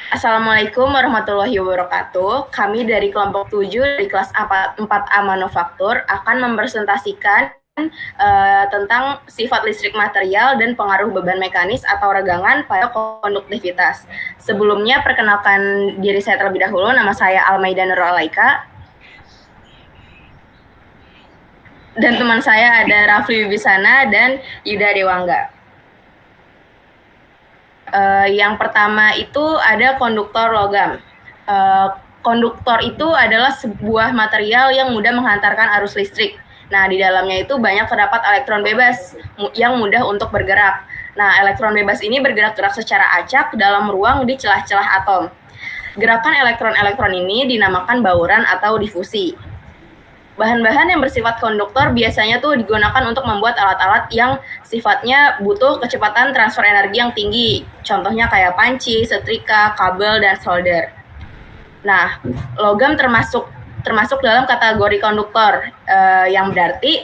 Assalamualaikum warahmatullahi wabarakatuh. Kami dari kelompok 7 dari kelas 4A Manufaktur akan mempresentasikan tentang sifat listrik material dan pengaruh beban mekanis atau regangan pada konduktivitas. Sebelumnya, perkenalkan diri saya terlebih dahulu. Nama saya Almaida Nurul Alaika. Dan teman saya ada Rafli Wibisana dan Yuda Dewangga. Yang pertama itu ada konduktor logam. Konduktor itu adalah sebuah material yang mudah menghantarkan arus listrik. Nah, di dalamnya itu banyak terdapat elektron bebas yang mudah untuk bergerak. Nah, elektron bebas ini bergerak-gerak secara acak dalam ruang di celah-celah atom. Gerakan elektron-elektron ini dinamakan bauran atau difusi. Bahan-bahan yang bersifat konduktor biasanya tuh digunakan untuk membuat alat-alat yang sifatnya butuh kecepatan transfer energi yang tinggi. Contohnya kayak panci, setrika, kabel, dan solder. Nah, logam termasuk dalam kategori konduktor, yang berarti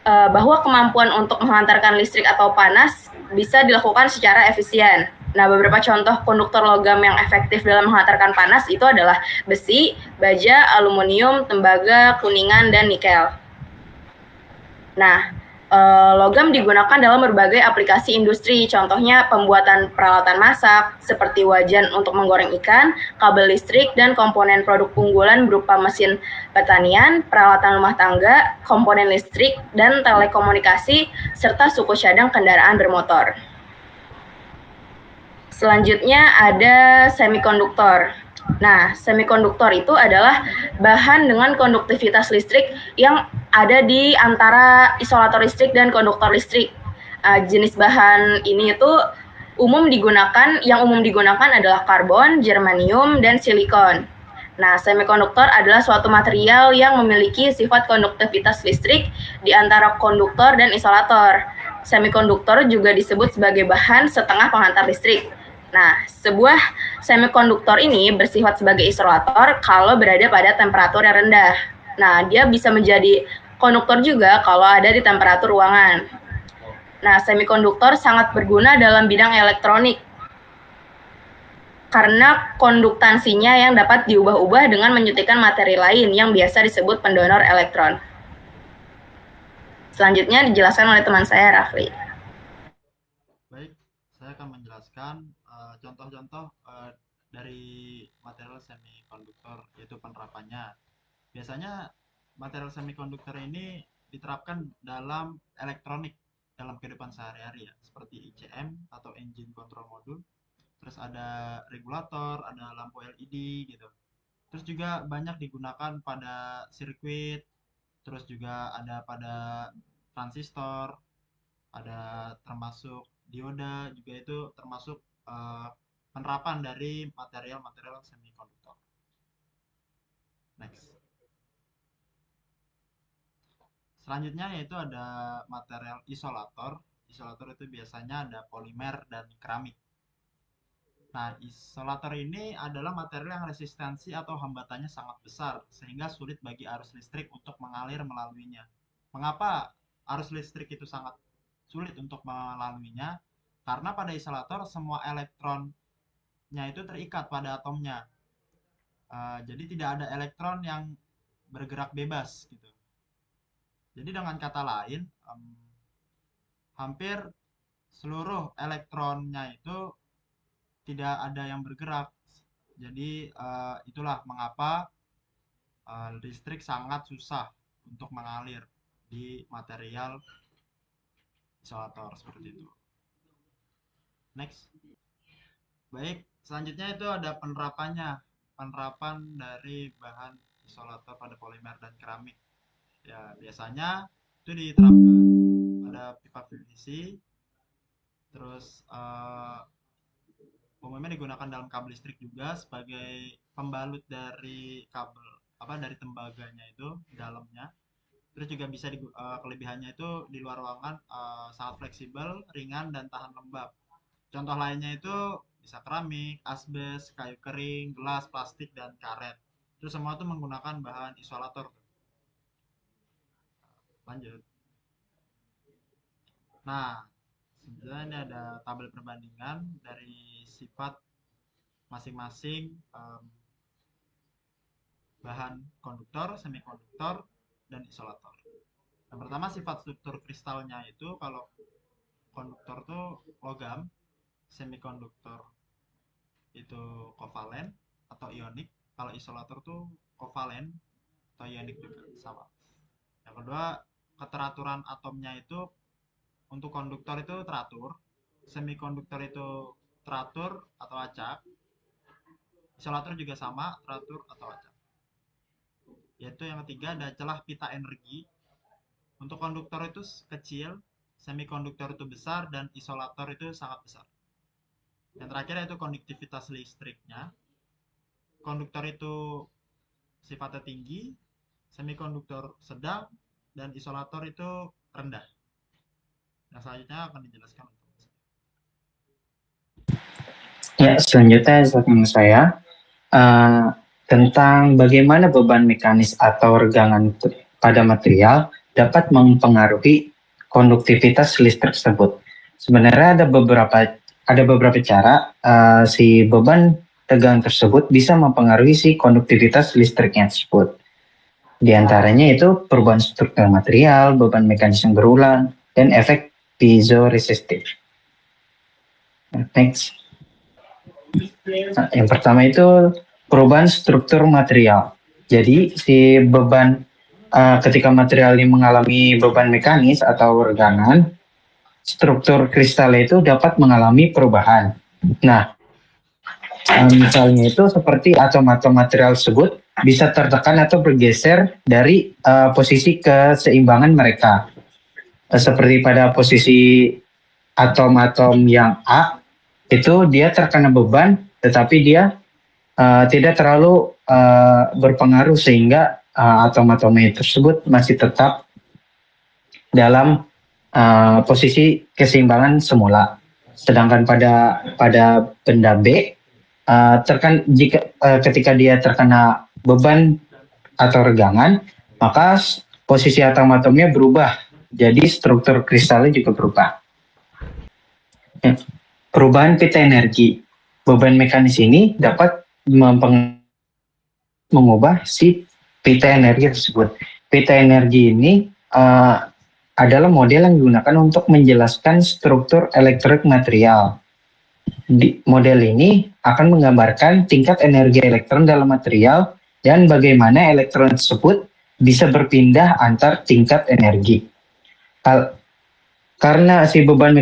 bahwa kemampuan untuk menghantarkan listrik atau panas bisa dilakukan secara efisien. Nah, beberapa contoh konduktor logam yang efektif dalam menghantarkan panas itu adalah besi, baja, aluminium, tembaga, kuningan, dan nikel. Nah, logam digunakan dalam berbagai aplikasi industri, contohnya pembuatan peralatan masak, seperti wajan untuk menggoreng ikan, kabel listrik, dan komponen produk unggulan berupa mesin pertanian, peralatan rumah tangga, komponen listrik, dan telekomunikasi, serta suku cadang kendaraan bermotor. Selanjutnya ada semikonduktor. Nah, semikonduktor itu adalah bahan dengan konduktivitas listrik yang ada di antara isolator listrik dan konduktor listrik. Jenis bahan ini itu yang umum digunakan adalah karbon, germanium, dan silikon. Nah, semikonduktor adalah suatu material yang memiliki sifat konduktivitas listrik di antara konduktor dan isolator. Semikonduktor juga disebut sebagai bahan setengah penghantar listrik. Nah, sebuah semikonduktor ini bersifat sebagai isolator kalau berada pada temperatur yang rendah. Nah, dia bisa menjadi konduktor juga kalau ada di temperatur ruangan. Nah, semikonduktor sangat berguna dalam bidang elektronik karena konduktansinya yang dapat diubah-ubah dengan menyuntikkan materi lain yang biasa disebut pendonor elektron. Selanjutnya dijelaskan oleh teman saya, Rafli. Baik, saya akan menjelaskan contoh-contoh dari material semikonduktor, yaitu penerapannya. Biasanya material semikonduktor ini diterapkan dalam elektronik, dalam kehidupan sehari-hari ya, seperti ICM atau engine control module. Terus ada regulator, ada lampu LED gitu. Terus juga banyak digunakan pada sirkuit, terus juga ada pada transistor, ada termasuk dioda juga itu termasuk eh, penerapan dari material-material semikonduktor. Next. Selanjutnya yaitu ada material isolator. Isolator itu biasanya ada polimer dan keramik. Nah, isolator ini adalah material yang resistensi atau hambatannya sangat besar sehingga sulit bagi arus listrik untuk mengalir melaluinya. Mengapa arus listrik itu sangat sulit untuk melaluinya? Karena pada isolator semua elektronnya itu terikat pada atomnya. Jadi tidak ada elektron yang bergerak bebas gitu. Jadi dengan kata lain, hampir seluruh elektronnya itu tidak ada yang bergerak. Jadi itulah mengapa listrik sangat susah untuk mengalir di material isolator seperti itu. Next. Baik, selanjutnya itu ada penerapannya. Penerapan dari bahan isolator pada polimer dan keramik. Ya, biasanya itu diterapkan pada pipa PVC, terus umumnya digunakan dalam kabel listrik juga sebagai pembalut dari kabel dari tembaganya itu di dalamnya. Terus juga bisa kelebihannya itu di luar ruangan sangat fleksibel, ringan dan tahan lembab. Contoh lainnya itu bisa keramik, asbes, kayu kering, gelas, plastik dan karet. Itu semua itu menggunakan bahan isolator. Lanjut. Nah, sebenarnya ini ada tabel perbandingan dari sifat masing-masing bahan konduktor, semikonduktor, dan isolator. Yang pertama sifat struktur kristalnya itu kalau konduktor tuh logam, semikonduktor itu kovalen atau ionik, kalau isolator tuh kovalen atau ionik juga sama. Yang kedua, keteraturan atomnya itu untuk konduktor itu teratur, semikonduktor itu teratur atau acak, isolator juga sama, teratur atau acak. Yaitu yang ketiga ada celah pita energi. Untuk konduktor itu kecil, semikonduktor itu besar, dan isolator itu sangat besar. Yang terakhir yaitu konduktivitas listriknya. Konduktor itu sifatnya tinggi, semikonduktor sedang, dan isolator itu rendah. Yang selanjutnya akan dijelaskan untuk Ya, selanjutnya segmen saya tentang bagaimana beban mekanis atau regangan pada material dapat mempengaruhi konduktivitas listrik tersebut. Sebenarnya ada beberapa cara si beban tegangan tersebut bisa mempengaruhi si konduktivitas listriknya tersebut. Di antaranya itu perubahan struktur material, beban mekanis yang berulang, dan efek piezoresistif. Next. Nah, yang pertama itu perubahan struktur material. Jadi si beban ketika material ini mengalami beban mekanis atau regangan, struktur kristal itu dapat mengalami perubahan. Nah, misalnya itu seperti atom-atom material tersebut bisa tertekan atau bergeser dari posisi keseimbangan mereka. Seperti pada posisi atom-atom yang A, itu dia terkena beban, tetapi dia tidak terlalu berpengaruh sehingga atom-atomnya tersebut masih tetap dalam posisi keseimbangan semula. Sedangkan pada benda B, ketika dia terkena beban atau regangan, maka posisi atom-atomnya berubah, jadi struktur kristalnya juga berubah. Perubahan pita energi. Beban mekanis ini dapat mengubah si pita energi tersebut. Pita energi ini adalah model yang digunakan untuk menjelaskan struktur elektrik material. Model ini akan menggambarkan tingkat energi elektron dalam material dan bagaimana elektron tersebut bisa berpindah antar tingkat energi. Karena si beban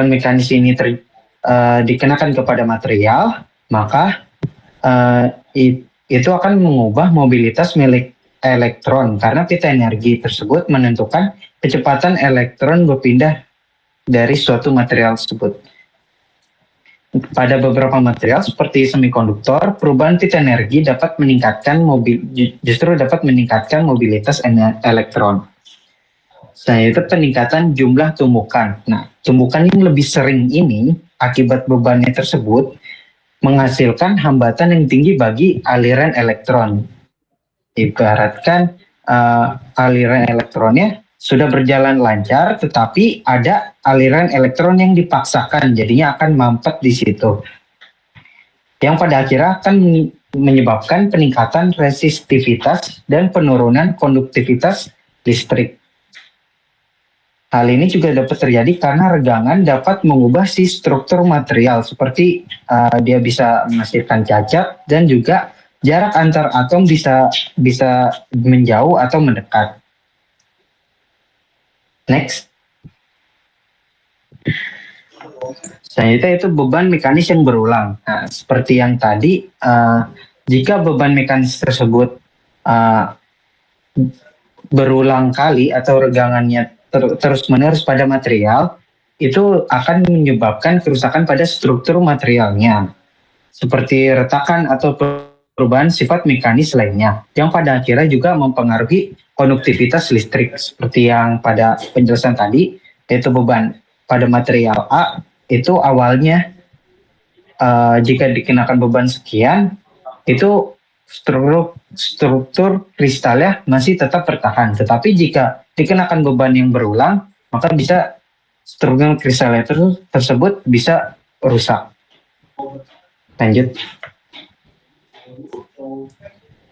mekanis ini dikenakan kepada material, maka itu akan mengubah mobilitas milik elektron karena pita energi tersebut menentukan kecepatan elektron berpindah dari suatu material tersebut. Pada beberapa material seperti semikonduktor, perubahan pita energi dapat meningkatkan mobilitas elektron. Nah, itu peningkatan jumlah tumbukan. Nah, tumbukan yang lebih sering ini akibat bebannya tersebut menghasilkan hambatan yang tinggi bagi aliran elektron. Ibaratkan aliran elektronnya sudah berjalan lancar, tetapi ada aliran elektron yang dipaksakan, jadinya akan mampet di situ. Yang pada akhirnya akan menyebabkan peningkatan resistivitas dan penurunan konduktivitas listrik. Hal ini juga dapat terjadi karena regangan dapat mengubah si struktur material, seperti dia bisa menghasilkan cacat dan juga jarak antar atom bisa menjauh atau mendekat. Next. Selanjutnya itu beban mekanis yang berulang. Nah, seperti yang tadi, jika beban mekanis tersebut berulang kali atau regangannya terus-menerus pada material, itu akan menyebabkan kerusakan pada struktur materialnya, seperti retakan atau perubahan sifat mekanis lainnya, yang pada akhirnya juga mempengaruhi konduktivitas listrik, seperti yang pada penjelasan tadi, yaitu beban pada material A, itu awalnya jika dikenakan beban sekian, itu struktur kristalnya masih tetap bertahan, tetapi jika dikenakan beban yang berulang, maka bisa struktur kristalnya tersebut bisa rusak. Lanjut.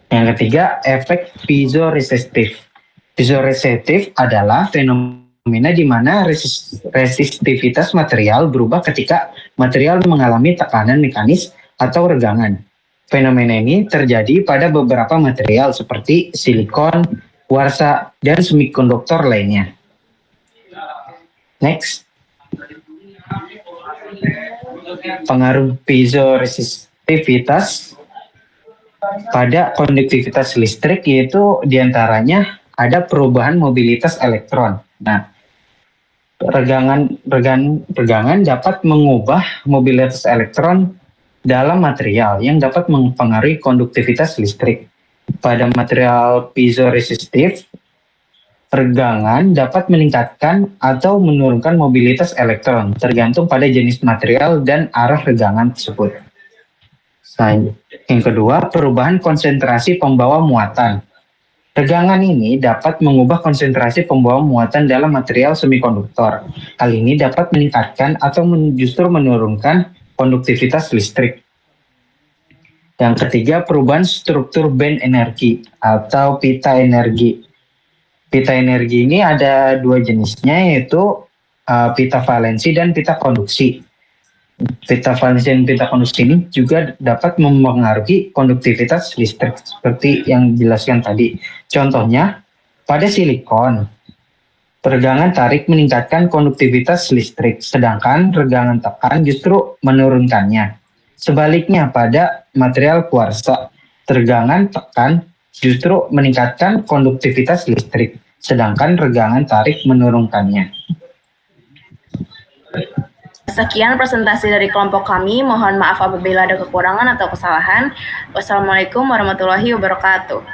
Yang ketiga, efek piezoresistif. Piezoresistif adalah fenomena di mana resistivitas material berubah ketika material mengalami tekanan mekanis atau regangan. Fenomena ini terjadi pada beberapa material seperti silikon, kuarsa, dan semikonduktor lainnya. Next. Pengaruh piezoresisitivitas pada konduktivitas listrik yaitu diantaranya ada perubahan mobilitas elektron. Nah, regangan dapat mengubah mobilitas elektron dalam material yang dapat mempengaruhi konduktivitas listrik. Pada material piezoresistif, regangan dapat meningkatkan atau menurunkan mobilitas elektron tergantung pada jenis material dan arah regangan tersebut. Yang kedua, perubahan konsentrasi pembawa muatan. Regangan ini dapat mengubah konsentrasi pembawa muatan dalam material semikonduktor. Hal ini dapat meningkatkan atau justru menurunkan konduktivitas listrik. Yang ketiga, perubahan struktur band energi atau pita energi. Pita energi ini ada dua jenisnya, yaitu pita valensi dan pita konduksi. Pita valensi dan pita konduksi ini juga dapat mempengaruhi konduktivitas listrik seperti yang dijelaskan tadi. Contohnya, pada silikon, regangan tarik meningkatkan konduktivitas listrik, sedangkan regangan tekan justru menurunkannya. Sebaliknya, pada material kuarsa, regangan tekan justru meningkatkan konduktivitas listrik, sedangkan regangan tarik menurunkannya. Sekian presentasi dari kelompok kami. Mohon maaf apabila ada kekurangan atau kesalahan. Wassalamualaikum warahmatullahi wabarakatuh.